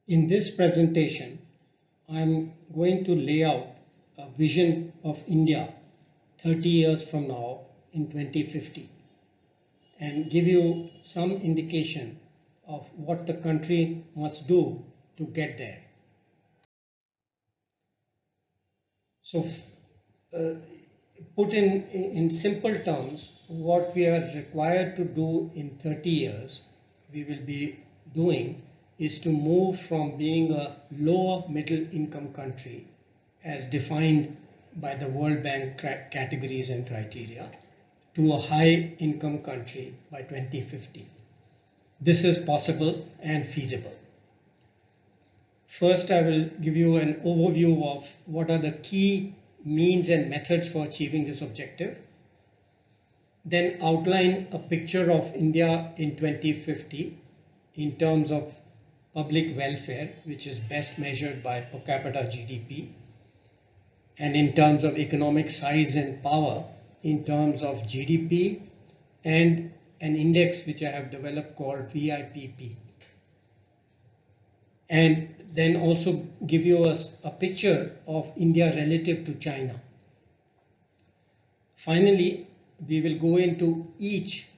In this presentation, I'm going to lay out a vision of India 30 years from now in 2050 and give you some indication of what the country must do to get there. So, put in simple terms, what we are required to do in 30 years, we will be doing is to move from being a lower middle income country as defined by the World Bank categories and criteria to a high income country by 2050. This is possible and feasible. First, I will give you an overview of what are the key means and methods for achieving this objective. Then outline a picture of India in 2050 in terms of public welfare, which is best measured by per capita GDP, and in terms of economic size and power in terms of GDP and an index which I have developed called VIPP. And then also give you a picture of India relative to China. Finally, we will go into each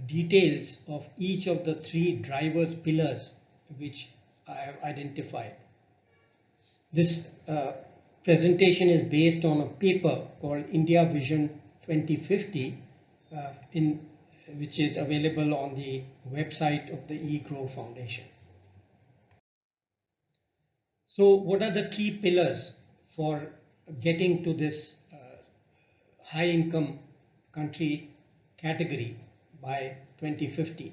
details of each of the three drivers pillars which I have identified. This presentation is based on a paper called India Vision 2050 which is available on the website of the eGrow Foundation. So what are the key pillars for getting to this high income country category by 2050?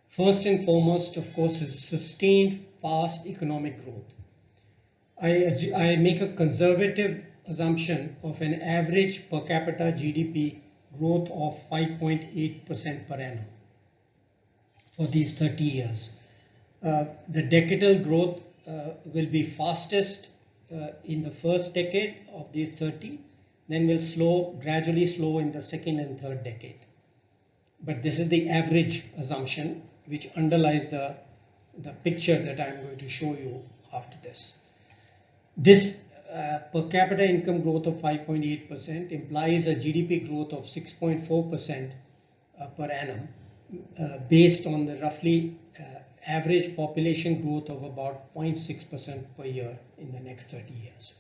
First and foremost, of course, is sustained fast economic growth. I make a conservative assumption of an average per capita GDP growth of 5.8% per annum for these 30 years. The decadal growth will be fastest in the first decade of these 30, then will gradually slow in the second and third decade. But this is the average assumption which underlies the picture that I'm going to show you after this. This per capita income growth of 5.8% implies a GDP growth of 6.4% per annum based on the roughly average population growth of about 0.6% per year in the next 30 years.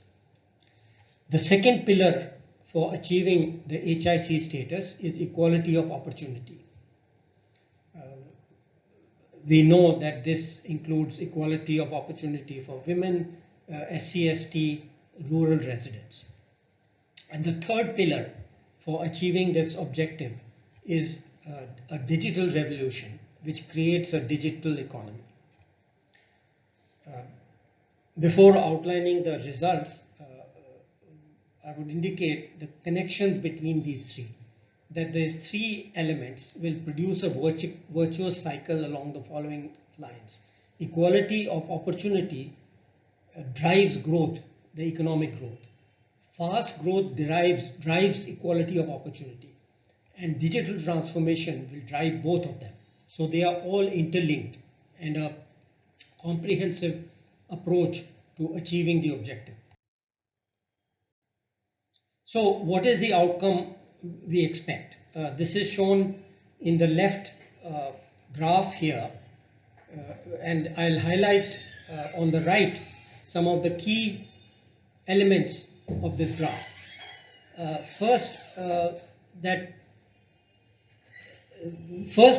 The second pillar for achieving the HIC status is equality of opportunity. We know that this includes equality of opportunity for women, SC/ST, rural residents. And the third pillar for achieving this objective is a digital revolution which creates a digital economy. Before outlining the results, I would indicate the connections between these three, that these three elements will produce a virtuous cycle along the following lines. Equality of opportunity drives growth, the economic growth. Fast growth drives equality of opportunity, and digital transformation will drive both of them. So they are all interlinked and a comprehensive approach to achieving the objective. So what is the outcome we expect? This is shown in the left graph here, and I'll highlight on the right some of the key elements of this graph. First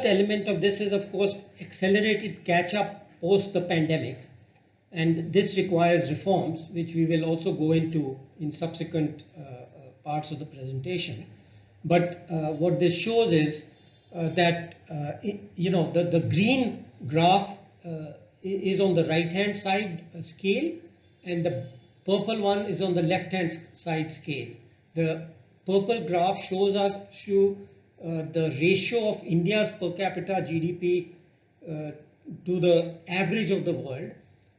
element of this is, of course, accelerated catch-up post the pandemic, and this requires reforms, which we will also go into in subsequent parts of the presentation. But what this shows is that the green graph is on the right-hand side scale, and the purple one is on the left-hand side scale. The purple graph shows the ratio of India's per capita GDP to the average of the world,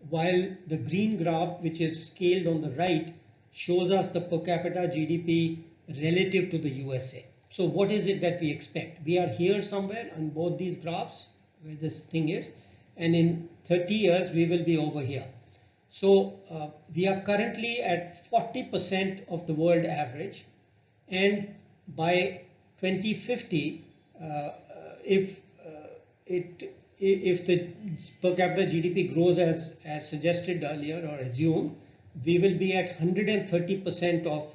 while the green graph, which is scaled on the right, shows us the per capita GDP relative to the USA. So what is it that we expect? We are here somewhere on both these graphs where this thing is, and in 30 years, we will be over here. So we are currently at 40% of the world average, and by 2050, if if the per capita GDP grows as suggested earlier or assumed, we will be at 130% of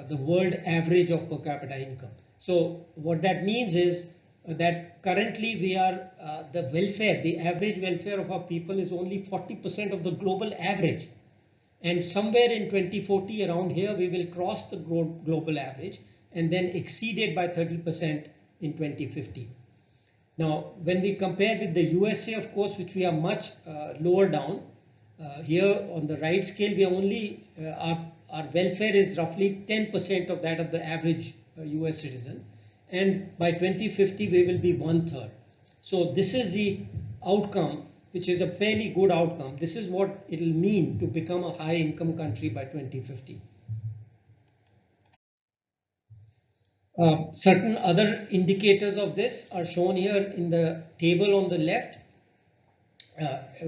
the world average of per capita income. So what that means is that currently we are the welfare, the average welfare of our people is only 40% of the global average, and somewhere in 2040 around here we will cross the global average and then exceed it by 30% in 2050. Now when we compare with the USA, of course, which we are much lower down, here on the right scale we are only our welfare is roughly 10% of that of the average US citizen, and by 2050 we will be 1/3. So this is the outcome, which is a fairly good outcome. This is what it will mean to become a high income country by 2050. Certain other indicators of this are shown here in the table on the left.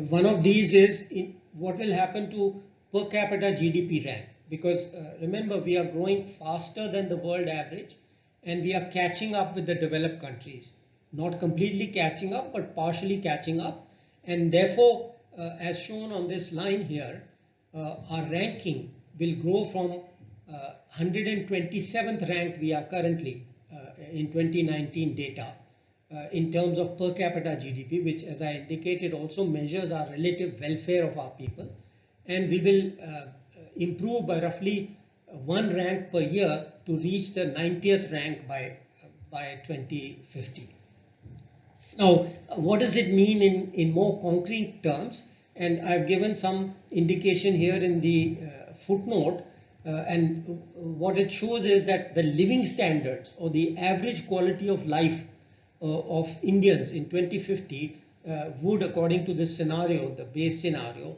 One of these is what will happen to per capita GDP rank, because remember, we are growing faster than the world average, and we are catching up with the developed countries. Not completely catching up, but partially catching up. And therefore, as shown on this line here, our ranking will grow from 127th rank we are currently in 2019 data in terms of per capita GDP, which, as I indicated, also measures our relative welfare of our people. And we will improve by roughly 1 rank per year to reach the 90th rank by 2050. Now, what does it mean in more concrete terms? And I've given some indication here in the footnote, and what it shows is that the living standards or the average quality of life of Indians in 2050 would, according to this scenario, the base scenario,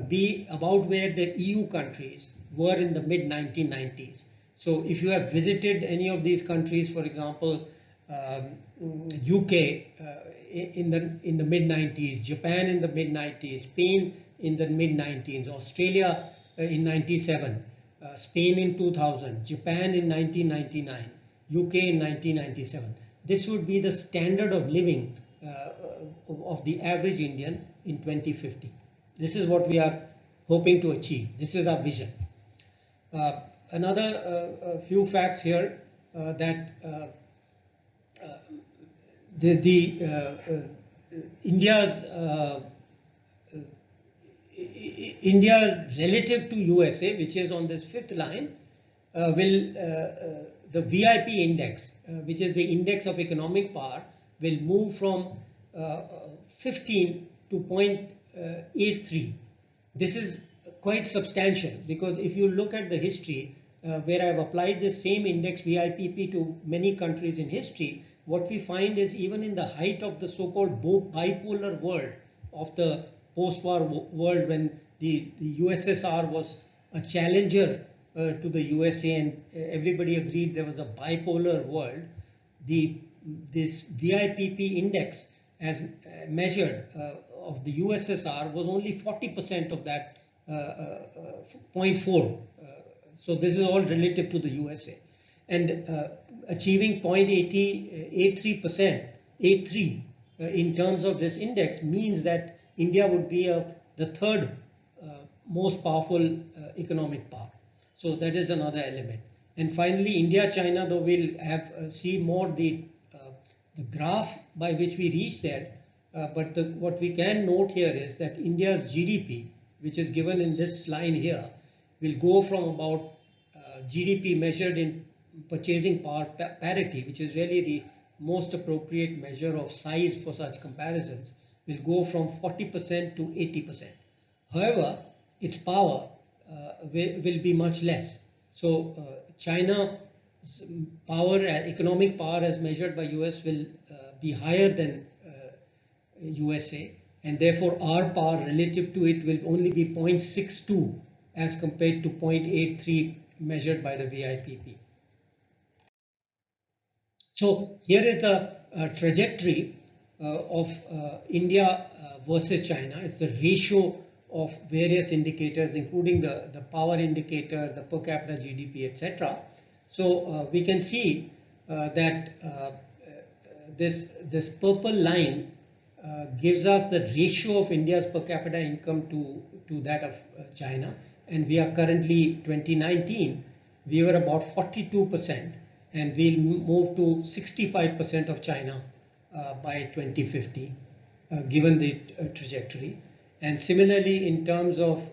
be about where the EU countries were in the mid-1990s. So if you have visited any of these countries, for example, UK in the mid-90s, Japan in the mid-90s, Spain in the mid-90s, Australia in 97, Spain in 2000, Japan in 1999, UK in 1997. This would be the standard of living of the average Indian in 2050. This is what we are hoping to achieve. This is our vision. Another few facts here that India relative to USA, which is on this fifth line, the VIP index, which is the index of economic power, will move from 15 to 0.83. This is quite substantial, because if you look at the history, where I have applied this same index VIPP to many countries in history, what we find is even in the height of the so-called bipolar world of the post-war world, when the USSR was a challenger to the USA and everybody agreed there was a bipolar world, this VIPP index as measured of the USSR was only 40% of that 0.4. So this is all relative to the USA. And achieving 0.83% in terms of this index means that India would be the third most powerful economic power. So that is another element. And finally, India-China, though we'll have see more the graph by which we reach there, but what we can note here is that India's GDP, which is given in this line here, will go from about GDP measured in purchasing power parity, which is really the most appropriate measure of size for such comparisons, will go from 40% to 80%. However, its power will be much less. So China's power, economic power as measured by US, will be higher than USA, and therefore our power relative to it will only be 0.62 as compared to 0.83 measured by the VIPP. So here is the trajectory of India versus China. It's the ratio of various indicators, including the power indicator, the per capita GDP, etc. So we can see that this purple line gives us the ratio of India's per capita income to that of China, and we are currently 2019 we were about 42%, and we'll move to 65% of China by 2050, given the trajectory. And similarly, in terms of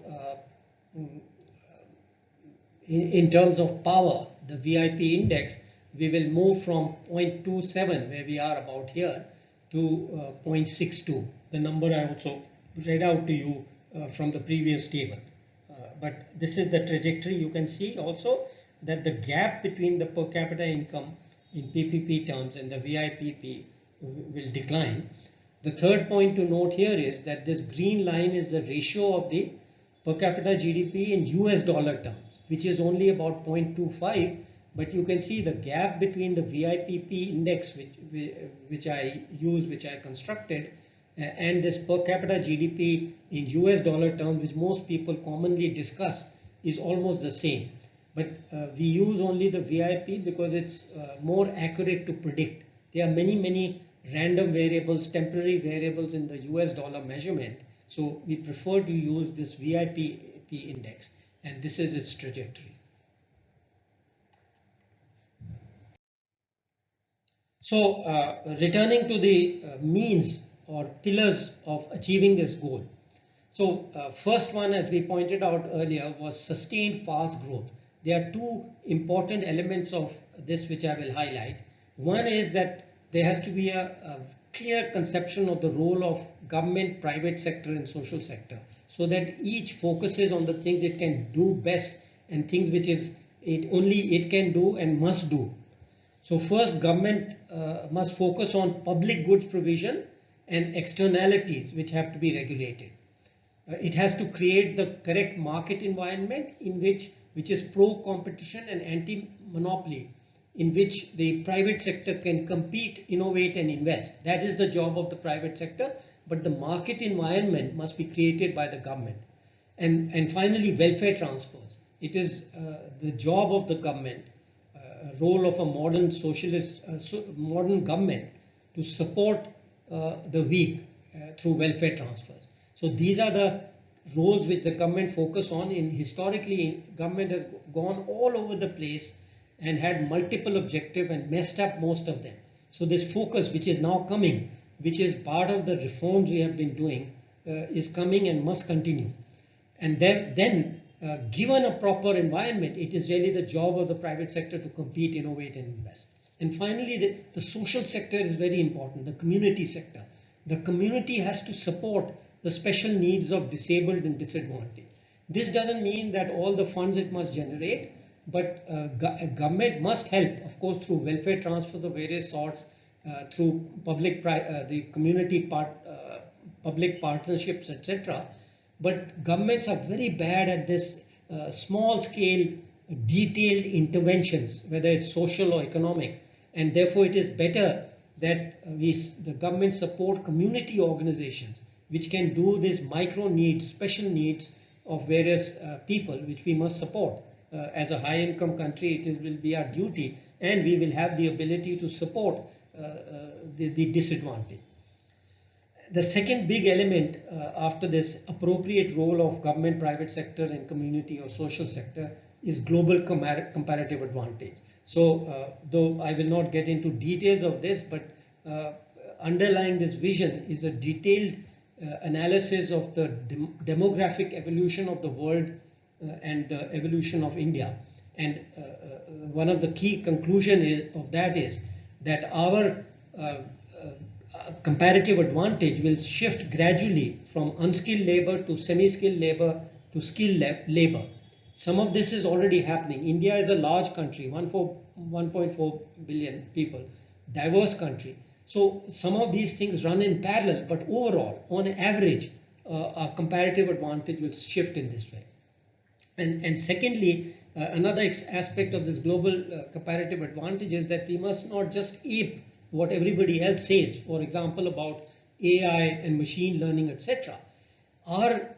power, the VIP index, we will move from 0.27, where we are about here, to 0.62. The number I also read out to you from the previous table. But this is the trajectory. You can see also that the gap between the per capita income in PPP terms and the VIPP will decline. The third point to note here is that this green line is the ratio of the per capita GDP in US dollar terms, which is only about 0.25. But you can see the gap between the VIPP index, which I constructed, and this per capita GDP in US dollar terms, which most people commonly discuss, is almost the same. But we use only the VIP because it's more accurate to predict. There are many random variables, temporary variables in the US dollar measurement. So we prefer to use this VIPP index, and this is its trajectory. So returning to the means or pillars of achieving this goal. So first one, as we pointed out earlier, was sustained fast growth. There are two important elements of this which I will highlight. One is that there has to be a clear conception of the role of government, private sector and social sector, so that each focuses on the things it can do best and things which only it can do and must do. So first, government must focus on public goods provision and externalities which have to be regulated. It has to create the correct market environment which is pro-competition and anti-monopoly, in which the private sector can compete, innovate and invest. That is the job of the private sector, but the market environment must be created by the government. And finally, welfare transfers. It is the job of the government, role of a modern socialist, modern government, to support the weak through welfare transfers. So these are the roles which the government focus on. Historically, government has gone all over the place and had multiple objectives and messed up most of them. So this focus, which is now coming, which is part of the reforms we have been doing, is coming and must continue. And then given a proper environment, it is really the job of the private sector to compete, innovate and invest. And finally, the social sector is very important, the community sector. The community has to support the special needs of disabled and disadvantaged. This doesn't mean that all the funds it must generate, but government must help, of course, through welfare transfers of various sorts, through the community public partnerships, etc. But governments are very bad at this small scale, detailed interventions, whether it's social or economic, and therefore it is better that the government support community organizations which can do these micro needs, special needs of various people, which we must support. As a high income country, it will be our duty, and we will have the ability to support the disadvantaged. The second big element after this appropriate role of government, private sector and community or social sector is global comparative advantage. So though I will not get into details of this, but underlying this vision is a detailed analysis of the demographic evolution of the world and the evolution of India. And one of the key conclusions of that is that our comparative advantage will shift gradually from unskilled labor to semi-skilled labor to skilled labor. Some of this is already happening. India is a large country, 1.4 billion people, diverse country. So some of these things run in parallel, but overall, on average, our comparative advantage will shift in this way. And secondly, another aspect of this global comparative advantage is that we must not just ape what everybody else says. For example, about AI and machine learning, etc. Our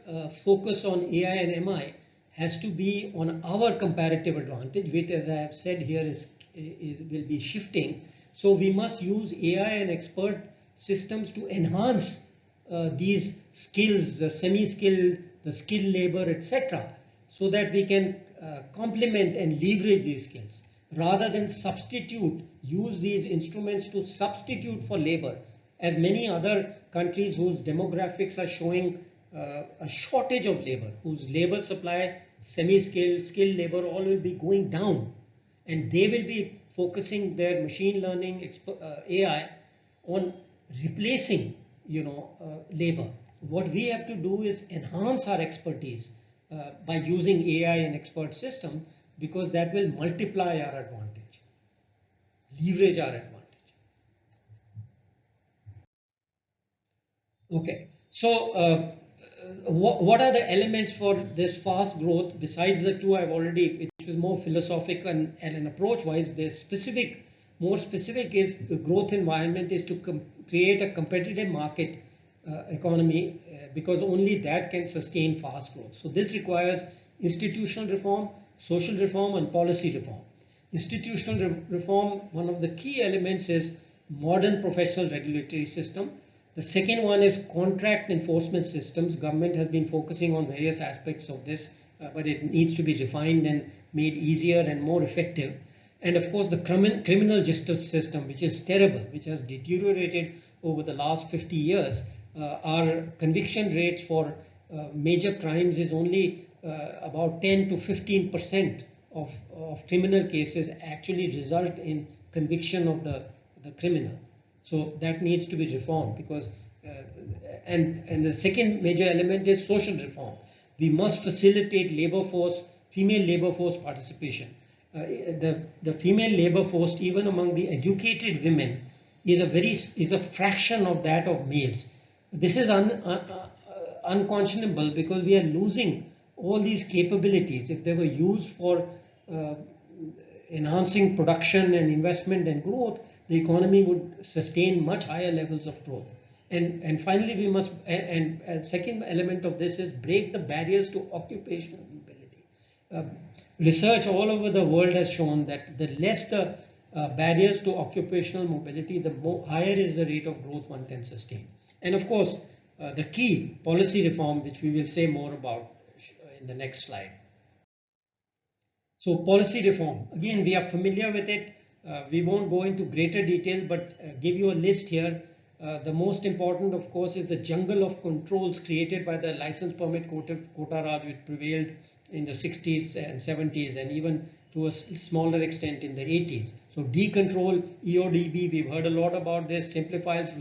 focus on AI and MI has to be on our comparative advantage, which, as I have said here, will be shifting. So we must use AI and expert systems to enhance these skills, the semi-skilled, the skilled labor, etc., so that we can complement and leverage these skills rather than substitute, use these instruments to substitute for labor, as many other countries whose demographics are showing a shortage of labor, whose labor supply, semi-skilled, skilled labor, all will be going down, and they will be focusing their machine learning AI on replacing, labor. What we have to do is enhance our expertise by using AI and expert system, because that will multiply our advantage, leverage our advantage. Okay, so what are the elements for this fast growth besides the two I've already, which is more philosophical and an approach wise? There's specific, more specific is the growth environment is to create a competitive market economy, because only that can sustain fast growth. So this requires institutional reform, social reform, and policy reform. Institutional reform, one of the key elements is modern professional regulatory system. The second one is contract enforcement systems. Government has been focusing on various aspects of this, but it needs to be refined and made easier and more effective. And of course, the criminal justice system, which is terrible, which has deteriorated over the last 50 years. Our conviction rates for major crimes is only about 10 to 15% of criminal cases actually result in conviction of the criminal. So that needs to be reformed, because and the second major element is social reform. We must facilitate female labor force participation. The female labor force, even among the educated women, is a fraction of that of males. This is unconscionable, because we are losing all these capabilities. If they were used for enhancing production and investment and growth, the economy would sustain much higher levels of growth. And finally, we must, and a second element of this is break the barriers to occupational mobility. Research all over the world has shown that the less the barriers to occupational mobility, the higher is the rate of growth one can sustain. And of course, the key policy reform, which we will say more about in the next slide. So policy reform, again, we are familiar with it. We won't go into greater detail, but give you a list here. The most important, of course, is the jungle of controls created by the license permit quota raj, which prevailed in the 60s and 70s, and even to a smaller extent in the 80s. So decontrol, EODB, we've heard a lot about this, simplifies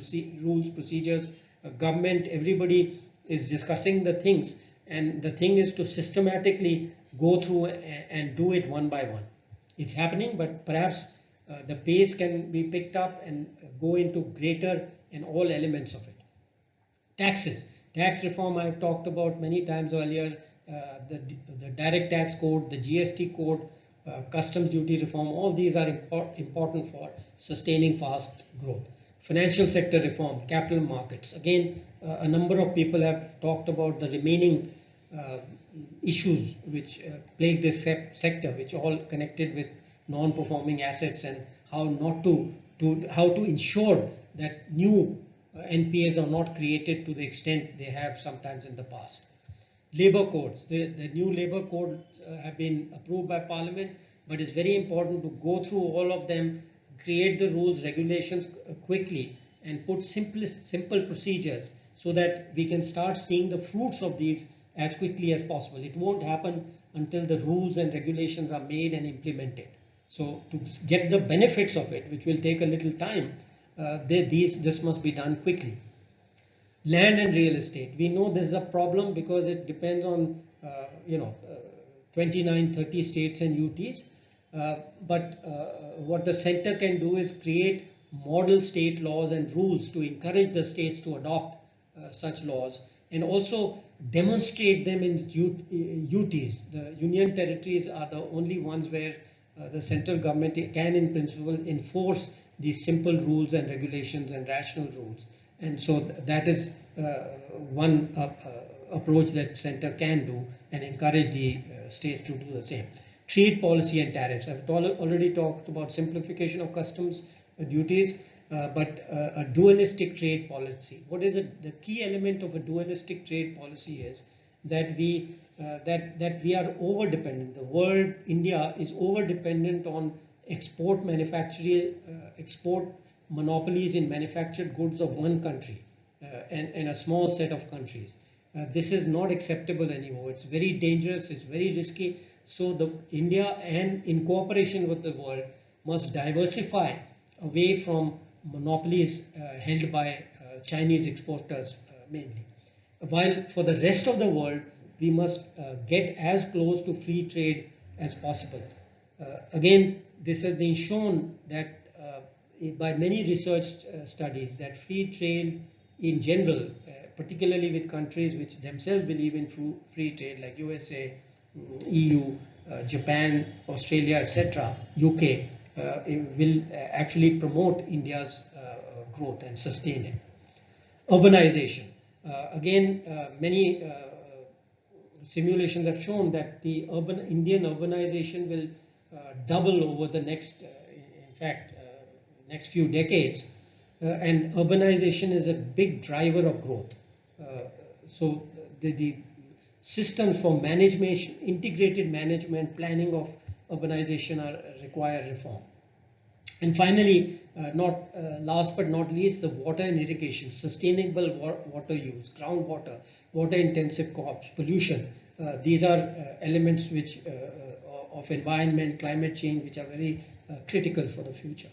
rules, procedures, government, everybody is discussing the things, and the thing is to systematically go through and do it one by one. It's happening, but perhaps the pace can be picked up and go into greater in all elements of it. Taxes. Tax reform I've talked about many times earlier, the direct tax code, the GST code, customs duty reform, all these are important for sustaining fast growth. Financial sector reform, capital markets. Again, a number of people have talked about the remaining issues which plague this sector, which all connected with non-performing assets and how to ensure that new NPAs are not created to the extent they have sometimes in the past. Labor codes, the new labor codes have been approved by Parliament, but it's very important to go through all of them, create the rules, regulations quickly, and put simple procedures so that we can start seeing the fruits of these as quickly as possible. It won't happen until the rules and regulations are made and implemented. So to get the benefits of it, which will take a little time, this must be done quickly. Land and real estate. We know this is a problem because it depends on 29, 30 states and UTs. But what the center can do is create model state laws and rules to encourage the states to adopt such laws, and also demonstrate them in UTs. The union territories are the only ones where the central government can in principle enforce these simple rules and regulations and rational rules. And so that is one approach that center can do, and encourage the states to do the same. Trade policy and tariffs. I've already talked about simplification of customs duties, but a dualistic trade policy. What is it? The key element of a dualistic trade policy is that we are over dependent. The world, India, is over dependent on export manufacturing, export monopolies in manufactured goods of one country and a small set of countries. This is not acceptable anymore. It's very dangerous. It's very risky. So India, and in cooperation with the world, must diversify away from monopolies held by Chinese exporters mainly. While for the rest of the world, we must get as close to free trade as possible. Again, this has been shown that by many research studies that free trade in general, particularly with countries which themselves believe in free trade like USA, EU, Japan, Australia, etc., UK, will actually promote India's growth and sustain it. Urbanization. Again, many simulations have shown that the Indian urbanization will double over the next, next few decades, and urbanization is a big driver of growth. So the systems for management, integrated management, planning of urbanization require reform. And finally, last but not least, the water and irrigation, sustainable water use, groundwater, water intensive crops, pollution. These are elements which of environment, climate change, which are very critical for the future.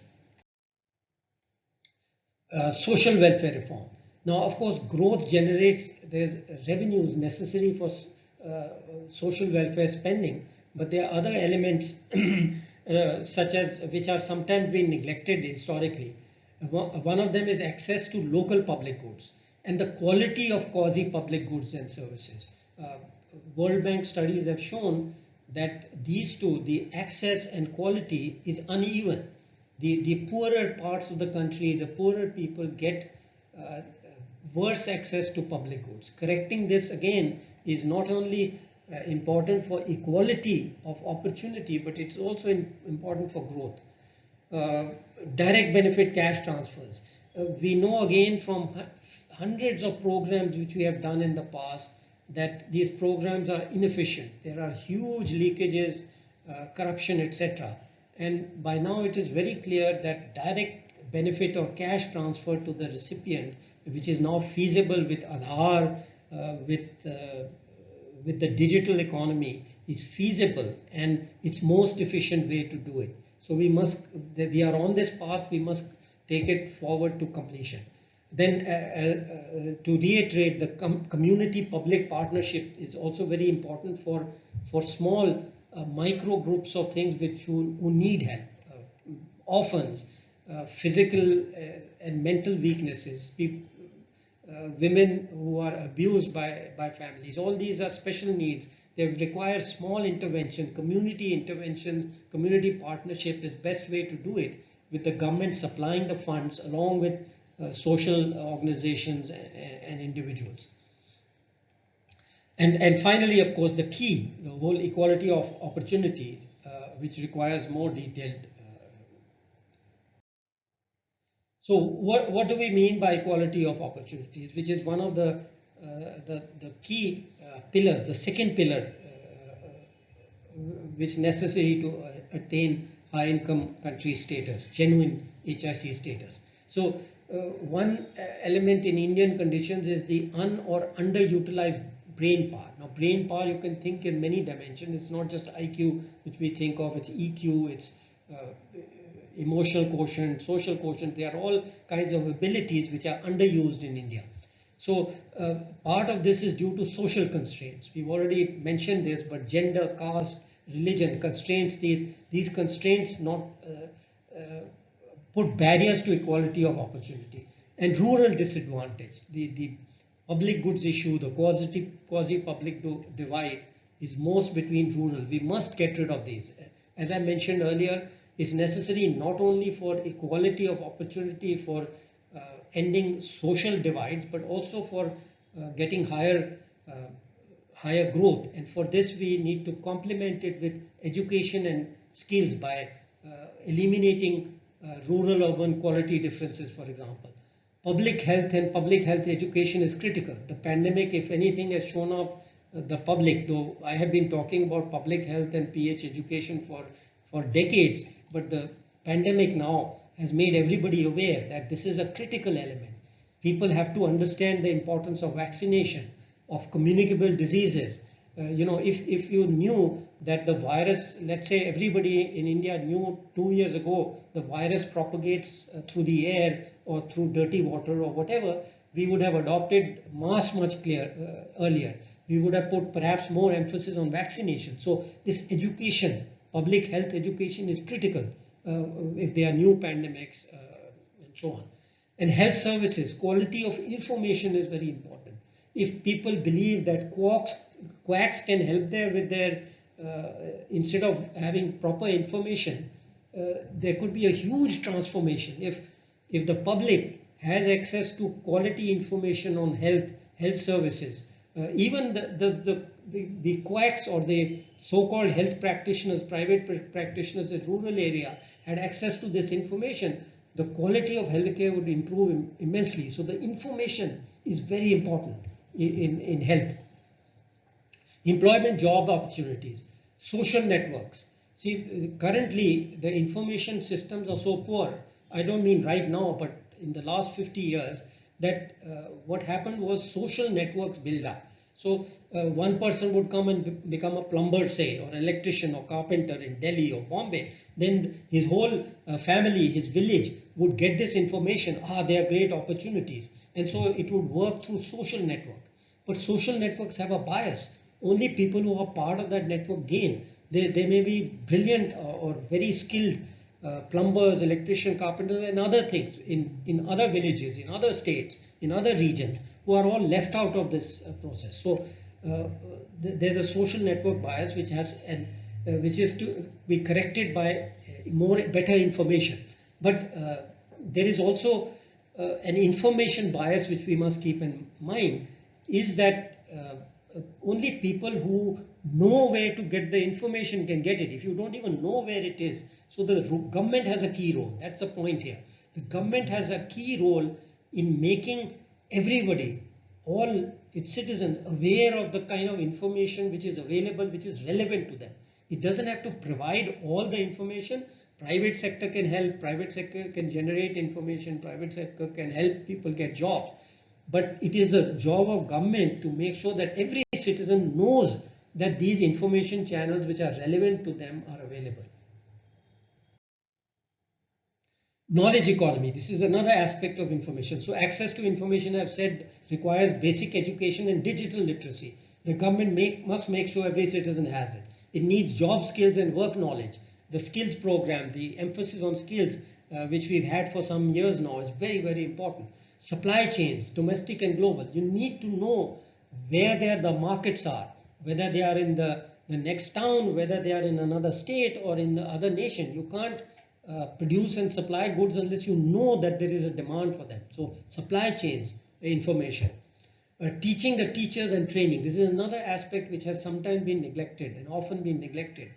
Social welfare reform. Now, of course, growth generates the revenues necessary for social welfare spending, but there are other elements such as which are sometimes being neglected historically. One of them is access to local public goods and the quality of quasi-public goods and services. World Bank studies have shown that these two, the access and quality, is uneven. The poorer parts of the country, the poorer people get worse access to public goods. Correcting this again is not only important for equality of opportunity, but it's also important for growth. Direct benefit cash transfers. We know again from hundreds of programs which we have done in the past that these programs are inefficient. There are huge leakages, corruption, etc. And by now it is very clear that direct benefit or cash transfer to the recipient, which is now feasible with Aadhaar, with the digital economy, is feasible and it's most efficient way to do it. So we are on this path, we must take it forward to completion. Then to reiterate, the community public partnership is also very important for small micro groups of things who need help, orphans, physical and mental weaknesses, women who are abused by families. All these are special needs. They require small intervention, community partnership is best way to do it, with the government supplying the funds along with social organizations and individuals. And finally, of course, the whole equality of opportunity, which requires more detailed. So what do we mean by equality of opportunities, which is one of the key pillars, the second pillar, which is necessary to attain high income country status, genuine HIC status. So one element in Indian conditions is the or underutilized brain power. Now, brain power you can think in many dimensions. It's not just IQ, which we think of. It's EQ. It's emotional quotient, social quotient. They are all kinds of abilities which are underused in India. So part of this is due to social constraints. We've already mentioned this, but gender, caste, religion constraints. These constraints not put barriers to equality of opportunity. And rural disadvantage. The public goods issue, the quasi-public divide is most between rural. We must get rid of these. As I mentioned earlier, it's necessary not only for equality of opportunity for ending social divides, but also for getting higher growth. And for this, we need to complement it with education and skills by eliminating rural-urban quality differences, for example. Public health and public health education is critical. The pandemic, if anything, has shown up the public, though I have been talking about public health and PH education for decades, but the pandemic now has made everybody aware that this is a critical element. People have to understand the importance of vaccination, of communicable diseases. If you knew that the virus, let's say everybody in India knew 2 years ago the virus propagates through the air or through dirty water or whatever, we would have adopted masks much earlier. We would have put perhaps more emphasis on vaccination. So this education, public health education, is critical if there are new pandemics and so on. And health services, quality of information is very important. If people believe that quacks can help them with their, instead of having proper information, there could be a huge transformation. If the public has access to quality information on health services, even the quacks or the so-called health practitioners, private practitioners in rural area had access to this information, the quality of healthcare would improve immensely. So the information is very important in health. Employment, job opportunities, social networks. See, currently the information systems are so poor. I don't mean right now, but in the last 50 years, that what happened was social networks build up. So one person would come and become a plumber, say, or electrician or carpenter in Delhi or Bombay. Then his whole family, his village would get this information. There are great opportunities. And so it would work through social network. But social networks have a bias. Only people who are part of that network gain. They may be brilliant or very skilled plumbers, electrician, carpenters, and other things in other villages, in other states, in other regions, who are all left out of this process. So there's a social network bias which is to be corrected by better information. But there is also an information bias which we must keep in mind, is that only people who know where to get the information can get it. If you don't even know where it is, so the government has a key role. That's the point here. The government has a key role in making everybody, all its citizens, aware of the kind of information which is available, which is relevant to them. It doesn't have to provide all the information. Private sector can help, private sector can generate information, private sector can help people get jobs. But it is the job of government to make sure that every citizen knows that these information channels which are relevant to them are available. Knowledge economy. This is another aspect of information. So access to information, I've said, requires basic education and digital literacy. The government must make sure every citizen has it. It needs job skills and work knowledge. The skills program, the emphasis on skills, which we've had for some years now, is very, very important. Supply chains, domestic and global. You need to know where the markets are, whether they are in the next town, whether they are in another state or in the other nation. You can't produce and supply goods unless you know that there is a demand for them. So supply chains, information. Teaching the teachers and training. This is another aspect which has sometimes been neglected and often been neglected.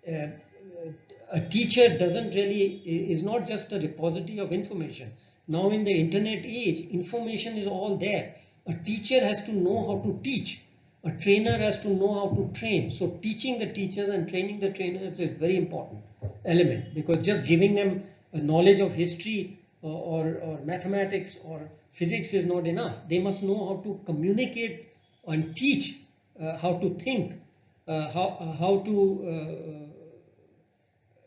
A teacher is not just a repository of information. Now in the internet age, information is all there. A teacher has to know how to teach. A trainer has to know how to train. So teaching the teachers and training the trainers is a very important element, because just giving them a knowledge of history or mathematics or physics is not enough. They must know how to communicate and teach, how to think, how to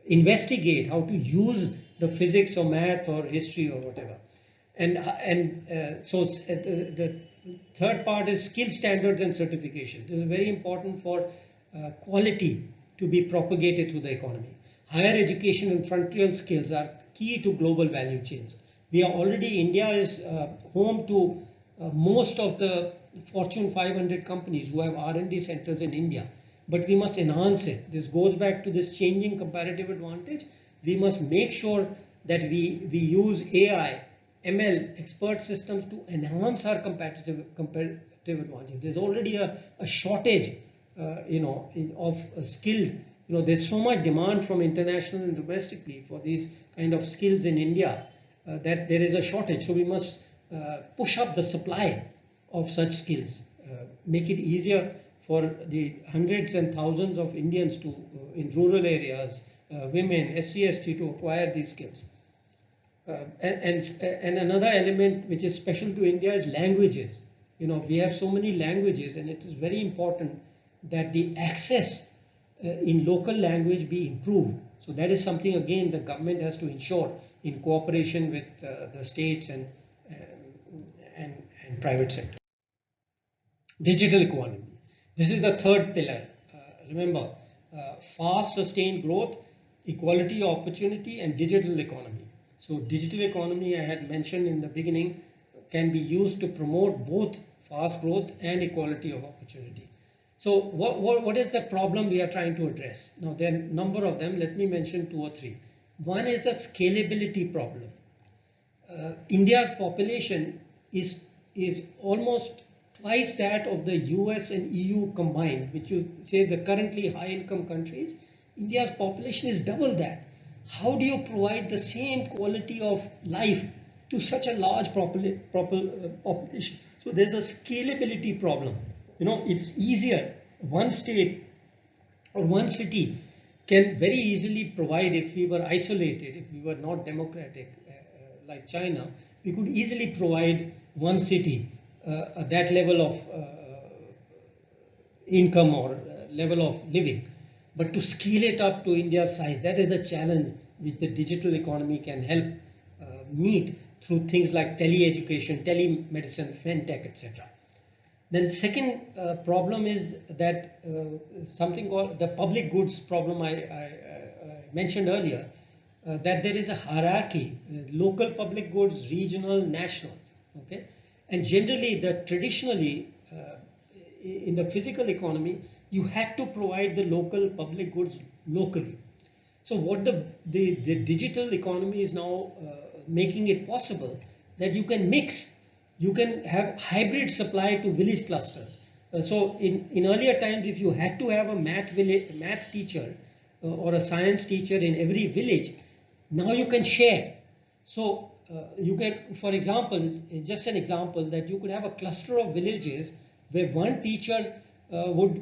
investigate, how to use the physics or math or history or whatever. So the third part is skill standards and certification. This is very important for quality to be propagated through the economy. Higher education and frontier skills are key to global value chains. India is home to most of the Fortune 500 companies who have R&D centers in India. But we must enhance it. This goes back to this changing comparative advantage. We must make sure that we use AI ML, expert systems to enhance our competitive advantage. There's already a shortage, of skilled. There's so much demand from international and domestically for these kind of skills in India that there is a shortage. So we must push up the supply of such skills, make it easier for the hundreds and thousands of Indians to, in rural areas, women, SC/ST to acquire these skills. And another element which is special to India is languages. We have so many languages, and it is very important that the access in local language be improved. So that is something, again, the government has to ensure in cooperation with the states and private sector. Digital economy. This is the third pillar. Remember, fast sustained growth, equality, opportunity, and digital economy. So digital economy, I had mentioned in the beginning, can be used to promote both fast growth and equality of opportunity. So what is the problem we are trying to address? Now, there are a number of them. Let me mention 2 or 3. One is the scalability problem. India's population is almost twice that of the US and EU combined, which you say the currently high income countries. India's population is double that. How do you provide the same quality of life to such a large population? So there's a scalability problem. It's easier. One state or one city can very easily provide, if we were isolated, if we were not democratic like China, we could easily provide one city that level of income or level of living. But to scale it up to India's size, that is a challenge which the digital economy can help meet through things like tele-education, telemedicine, fintech, etc. Then second problem is that something called the public goods problem I mentioned earlier, that there is a hierarchy, local public goods, regional, national, okay? And generally, traditionally, in the physical economy, you had to provide the local public goods locally. So what the digital economy is now making it possible that you can mix, you can have hybrid supply to village clusters. So in earlier times, if you had to have a math teacher or a science teacher in every village, now you can share. So you can, for example, just an example, that you could have a cluster of villages where one teacher would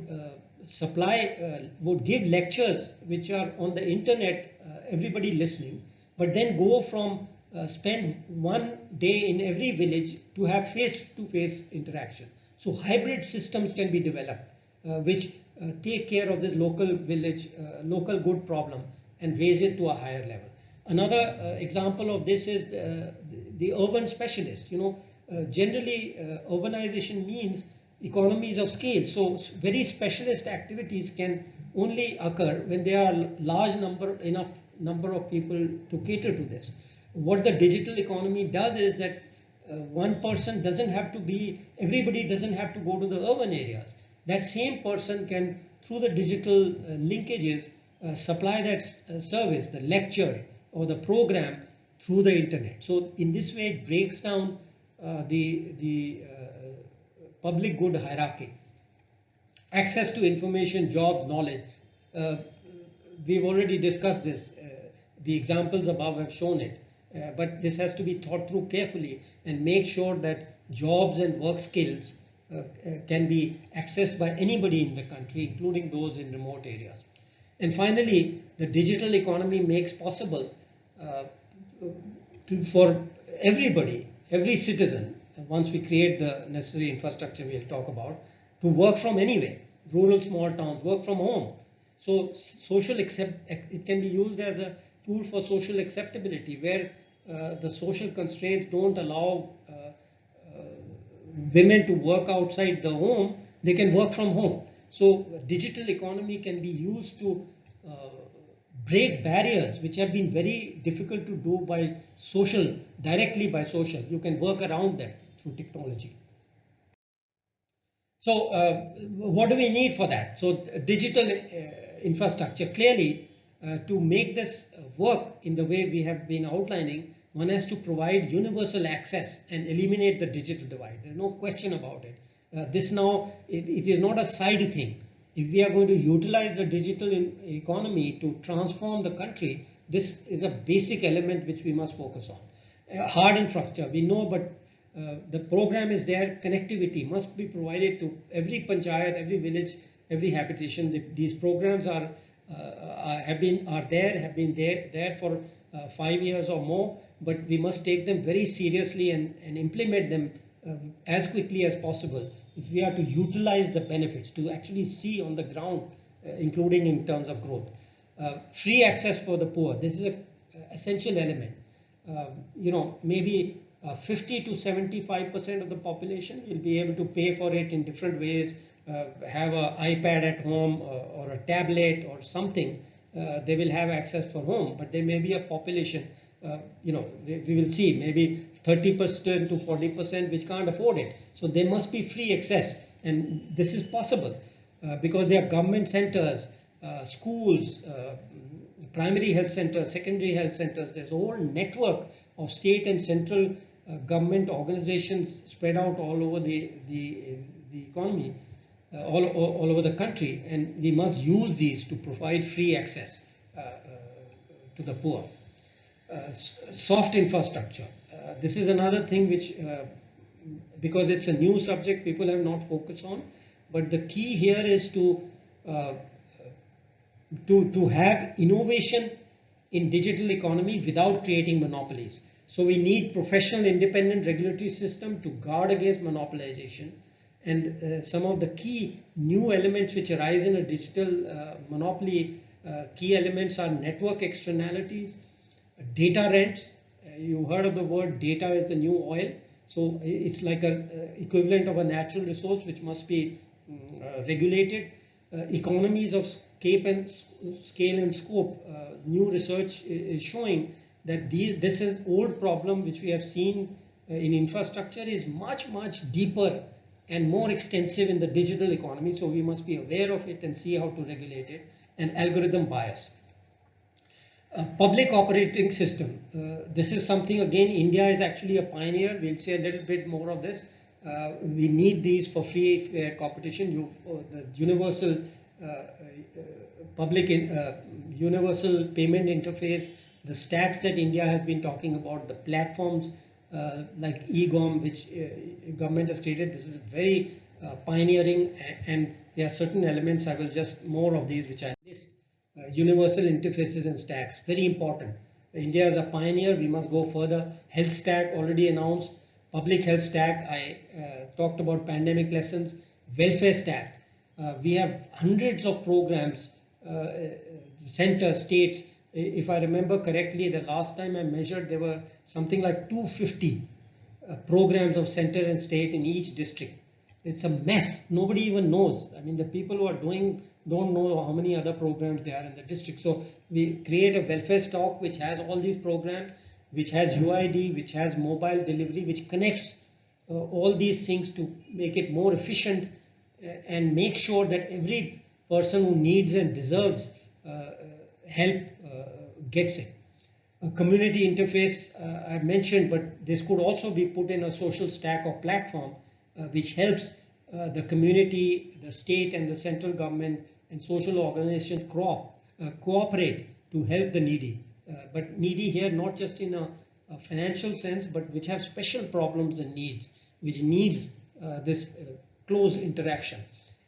give lectures which are on the internet, everybody listening, but then go from spend one day in every village to have face-to-face interaction. So hybrid systems can be developed which take care of this local village, local good problem and raise it to a higher level. Another example of this is the urban specialist. Generally urbanization means economies of scale. So very specialist activities can only occur when there are enough number of people to cater to this. What the digital economy does is that one person doesn't have to be, everybody doesn't have to go to the urban areas. That same person can, through the digital linkages, supply that service, the lecture or the program through the internet. So in this way, it breaks down the public good hierarchy. Access to information, jobs, knowledge. We've already discussed this. The examples above have shown it. But this has to be thought through carefully and make sure that jobs and work skills can be accessed by anybody in the country, including those in remote areas. And finally, the digital economy makes possible for everybody, every citizen, once we create the necessary infrastructure we'll talk about, to work from anywhere, rural, small towns, work from home. So it can be used as a tool for social acceptability, where the social constraints don't allow women to work outside the home, they can work from home. So digital economy can be used to break barriers which have been very difficult to do directly by social. You can work around them through technology. So what do we need for that? So digital infrastructure, clearly to make this work in the way we have been outlining, one has to provide universal access and eliminate the digital divide. There's no question about it. This now, it is not a side thing. If we are going to utilize the digital economy to transform the country, this is a basic element which we must focus on. Hard infrastructure, we know, but the program is there. Connectivity must be provided to every panchayat, every village, every habitation. These programs have been there for 5 years or more, but we must take them very seriously and implement them as quickly as possible if we are to utilize the benefits to actually see on the ground, including in terms of growth. Free access for the poor, this is an essential element. Maybe 50 to 75% of the population will be able to pay for it in different ways, have an iPad at home or a tablet or something. They will have access for home, but there may be a population, we will see maybe 30% to 40% which can't afford it. So there must be free access, and this is possible because there are government centers, schools, primary health centers, secondary health centers. There's a whole network of state and central government organizations spread out all over the economy, all over the country, and we must use these to provide free access to the poor. Soft infrastructure. This is another thing which, because it's a new subject, people have not focused on. But the key here is to have innovation in digital economy without creating monopolies. So we need professional independent regulatory system to guard against monopolization. And some of the key new elements which arise in a digital monopoly, key elements are network externalities, data rents. You heard of the word data is the new oil. So it's like an equivalent of a natural resource which must be regulated. Economies of scale and scope. New research is showing that this is old problem which we have seen in infrastructure is much deeper and more extensive in the digital economy. So we must be aware of it and see how to regulate it. And algorithm bias. Public operating system. This is something, again, India is actually a pioneer. We'll say a little bit more of this. We need these for free fair competition. The universal universal payment interface, the stacks that India has been talking about, the platforms like e-GOM, which government has created. This is very pioneering, and there are certain elements. I will just more of these which I list. Universal interfaces and stacks, very important. India is a pioneer, we must go further. Health stack already announced, public health stack, I talked about pandemic lessons, welfare stack. We have hundreds of programs, centers, states. If I remember correctly, the last time I measured, there were something like 250 programs of center and state in each district. It's a mess. Nobody even knows. I mean, the people who are doing don't know how many other programs there are in the district. So we create a welfare stock which has all these programs, which has UID, which has mobile delivery, which connects all these things to make it more efficient and make sure that every person who needs and deserves help gets it. A community interface I mentioned, but this could also be put in a social stack or platform which helps the community, the state and the central government and social organizations cooperate to help the needy. But needy here not just in a financial sense, but which have special problems and needs, which needs this close interaction.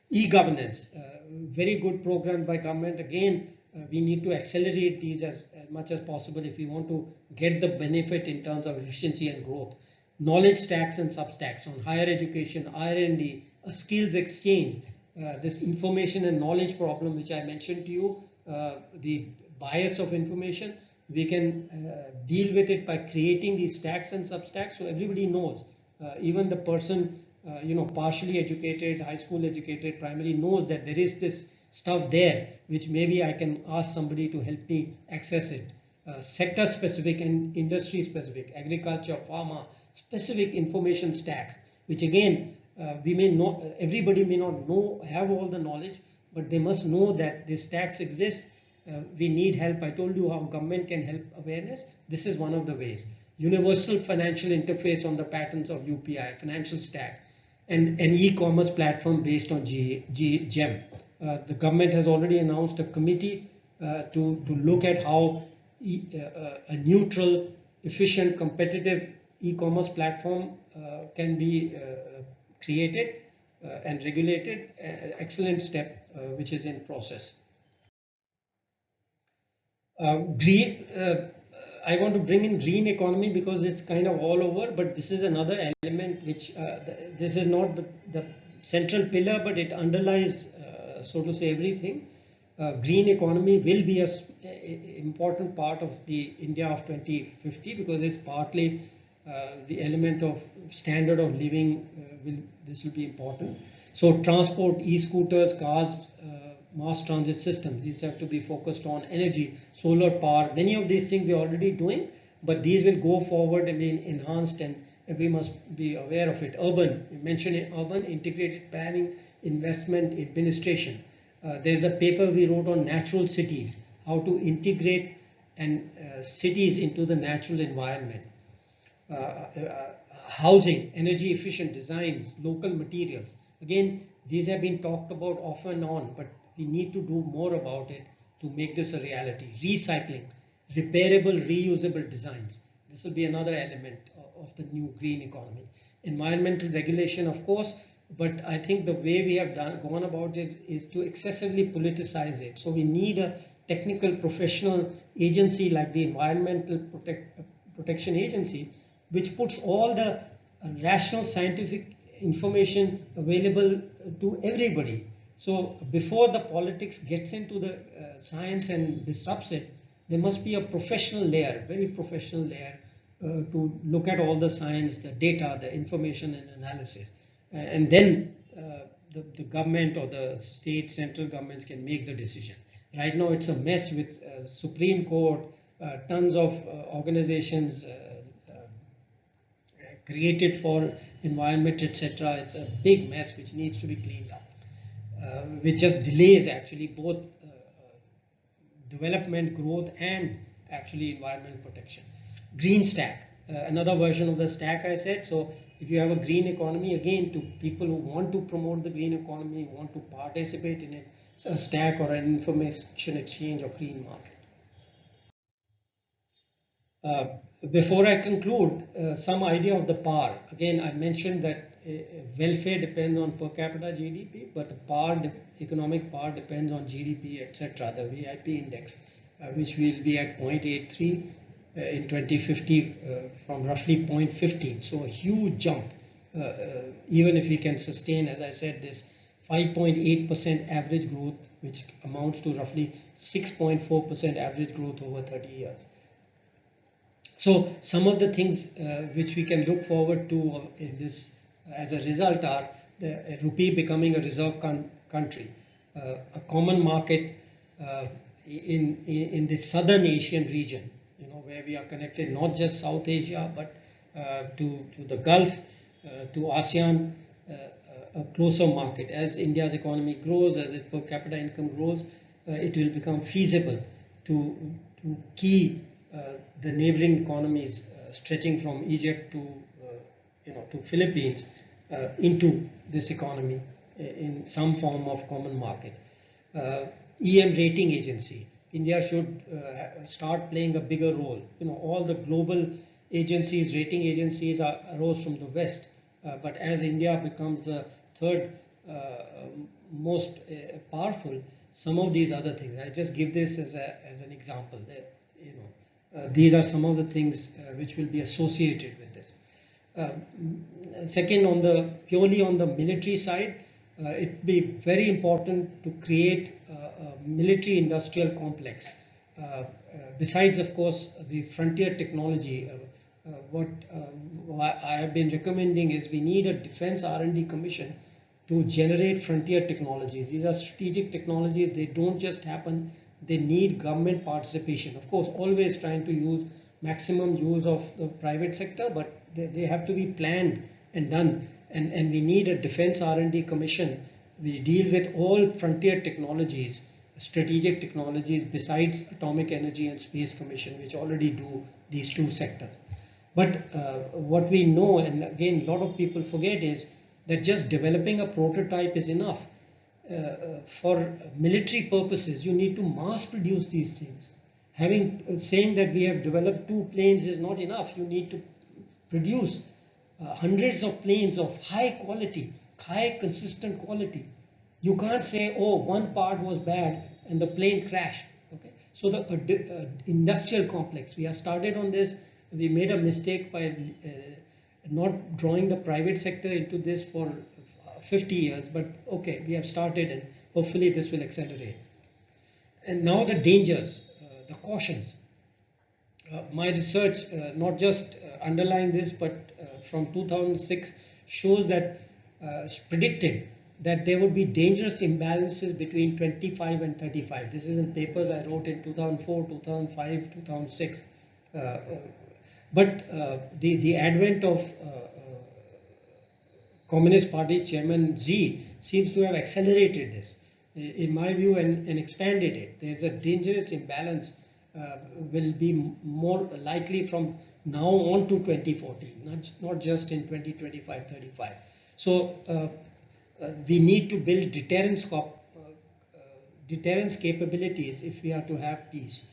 E-governance, very good program by government. Again, we need to accelerate these as much as possible if we want to get the benefit in terms of efficiency and growth. Knowledge stacks and substacks on higher education, R&D, a skills exchange, this information and knowledge problem which I mentioned to you, the bias of information, we can deal with it by creating these stacks and substacks so everybody knows. Even the person, partially educated, high school educated, primary knows that there is this stuff there which maybe I can ask somebody to help me access it. Sector specific and industry specific, agriculture, pharma, specific information stacks, which again we may not, everybody may not know, have all the knowledge, but they must know that these stacks exist. We need help. I told you how government can help awareness. This is one of the ways. universal financial interface on the patterns of UPI, financial stack, and an e-commerce platform based on GEM. The government has already announced a committee to look at how a neutral, efficient, competitive e-commerce platform can be created and regulated. Excellent step which is in process. I want to bring in green economy because it's kind of all over, but this is another element which this is not the central pillar, but it underlies, so to say, everything. Green economy will be an important part of the India of 2050 because it's partly the element of standard of living. This will be important. So transport, e-scooters, cars, mass transit systems, these have to be focused on energy, solar power. Many of these things we are already doing, but these will go forward and be enhanced, and we must be aware of it. Urban, you mentioned it, urban integrated planning, investment, administration. There's a paper we wrote on natural cities, how to integrate cities into the natural environment. Housing, energy efficient designs, local materials. Again, these have been talked about off and on, but we need to do more about it to make this a reality. Recycling, repairable, reusable designs. This will be another element of the new green economy. Environmental regulation, of course, but I think the way we have gone about it is to excessively politicize it. So we need a technical professional agency like the Environmental Protection Agency, which puts all the rational scientific information available to everybody. So before the politics gets into the science and disrupts it, there must be a professional layer, very professional layer, to look at all the science, the data, the information and analysis. And then the government or the state, central governments can make the decision. Right now it's a mess with Supreme Court, tons of organizations created for environment, etc. It's a big mess which needs to be cleaned up, which just delays actually both development, growth, and actually environment protection. Green stack, another version of the stack I said. So if you have a green economy, again, to people who want to promote the green economy, want to participate in it, it's a stack or an information exchange or green market. Before I conclude, some idea of the power. Again, I mentioned that welfare depends on per capita GDP, but the power, economic power depends on GDP, etc. The VIP index, which will be at 0.83 in 2050 from roughly 0.15. So a huge jump, even if we can sustain, as I said, this 5.8% average growth, which amounts to roughly 6.4% average growth over 30 years. So some of the things which we can look forward to in this as a result are the rupee becoming a reserve country, a common market in the southern Asian region, where we are connected not just South Asia but to the Gulf, to ASEAN, a closer market. As India's economy grows, as its per capita income grows, it will become feasible to key the neighboring economies stretching from Egypt to Philippines into this economy in some form of common market. EM rating agency. India should start playing a bigger role. All the global agencies, rating agencies arose from the West, but as India becomes the third most powerful, some of these other things. I just give this as an example. These are some of the things which will be associated with this. Second, purely on the military side, it will be very important to create a military industrial complex. Besides, of course, the frontier technology, what I have been recommending is we need a defense R&D commission to generate frontier technologies. These are strategic technologies. They don't just happen. They need government participation. Of course, always trying to use maximum use of the private sector, but they have to be planned and done. And we need a defense R&D commission which deals with all frontier technologies, strategic technologies, besides atomic energy and space commission, which already do these two sectors. But what we know, and again, a lot of people forget, is that just developing a prototype is enough. For military purposes, you need to mass produce these things. Saying that we have developed 2 planes is not enough. You need to produce hundreds of planes of high quality, high consistent quality. You can't say, oh, one part was bad and the plane crashed. Okay, so the industrial complex. We have started on this. We made a mistake by not drawing the private sector into this for 50 years, but okay, we have started and hopefully this will accelerate. And now the dangers, the cautions. My research, not just underlying this, but from 2006 shows that predicted that there would be dangerous imbalances between 25 and 35. This is in papers I wrote in 2004, 2005, 2006. But the advent of Communist Party Chairman Xi seems to have accelerated this, in my view, and expanded it. There's a dangerous imbalance will be more likely from now on to 2040, not just in 2025, 35. So we need to build deterrence capabilities if we are to have peace.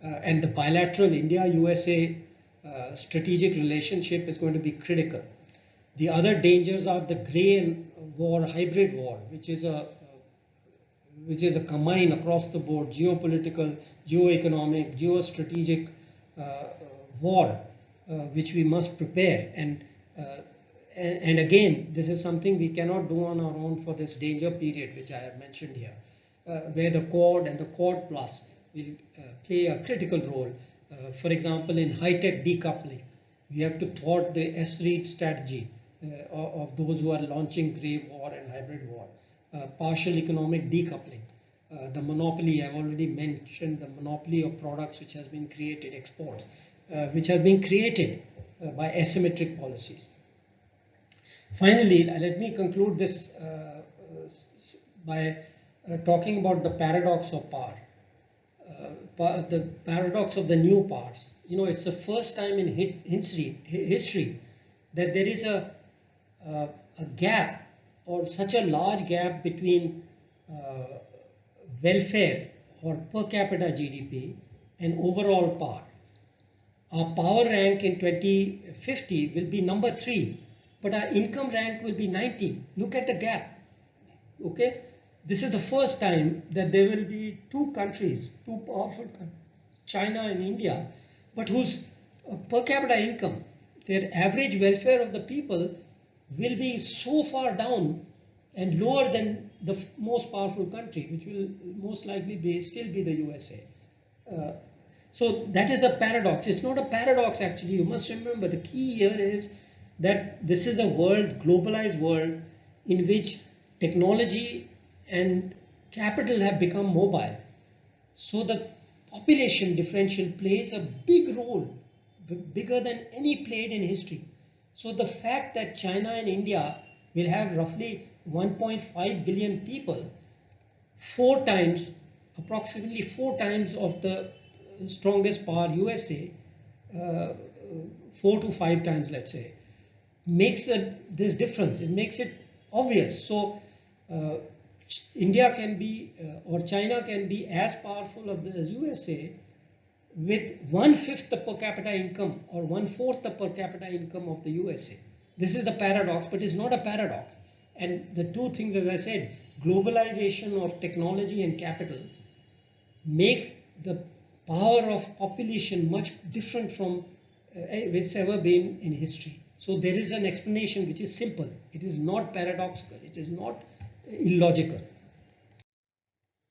And the bilateral India-USA strategic relationship is going to be critical. The other dangers are the grey war, hybrid war, which is a combine across the board, geopolitical, geoeconomic, geostrategic war, which we must prepare. And again, this is something we cannot do on our own for this danger period, which I have mentioned here, where the Quad and the Quad Plus will play a critical role. For example, in high-tech decoupling, we have to thwart the S-REIT strategy of those who are launching grey war and hybrid war. Partial economic decoupling, the monopoly, I've already mentioned, the monopoly of products which has been created, exports, which has been created by asymmetric policies. Finally, let me conclude this by talking about the paradox of power. The paradox of the new powers. You know, it's the first time in history that there is a gap, or such a large gap, between welfare or per capita GDP and overall power. Our power rank in 2050 will be number 3, but our income rank will be 90. Look at the gap. Okay, this is the first time that there will be 2 countries, 2 powerful countries, China and India, but whose per capita income, their average welfare of the people, will be so far down and lower than the most powerful country, which will most likely still be the USA. So that is a paradox. It's not a paradox actually. You must remember the key here is that this is a world, globalized world, in which technology and capital have become mobile. So the population differential plays a big role, bigger than any played in history. So the fact that China and India will have roughly 1.5 billion people, approximately 4 times of the strongest power USA, 4 to 5 times, let's say, makes this difference. It makes it obvious. So India can be, or China can be as powerful as USA with 1/5 the per capita income or 1/4 the per capita income of the USA. This is the paradox, but it's not a paradox. And the 2 things, as I said, globalization of technology and capital, make the power of population much different from it's ever been in history. So there is an explanation which is simple. It is not paradoxical. It is not illogical.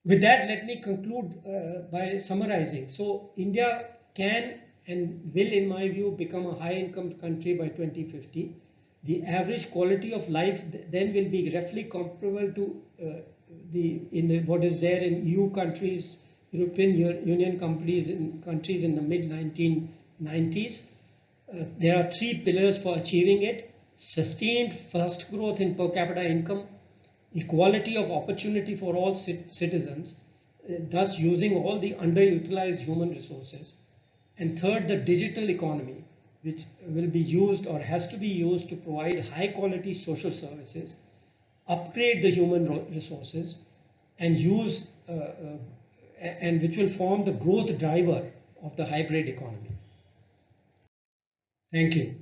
With that, let me conclude by summarizing. So India can and will, in my view, become a high-income country by 2050. The average quality of life then will be roughly comparable to what is there in EU countries, European Union countries in the mid-1990s. There are 3 pillars for achieving it: sustained fast growth in per capita income, equality of opportunity for all citizens, thus using all the underutilized human resources, and third, the digital economy, which will be used or has to be used to provide high quality social services, upgrade the human resources, and use and which will form the growth driver of the hybrid economy. Thank you.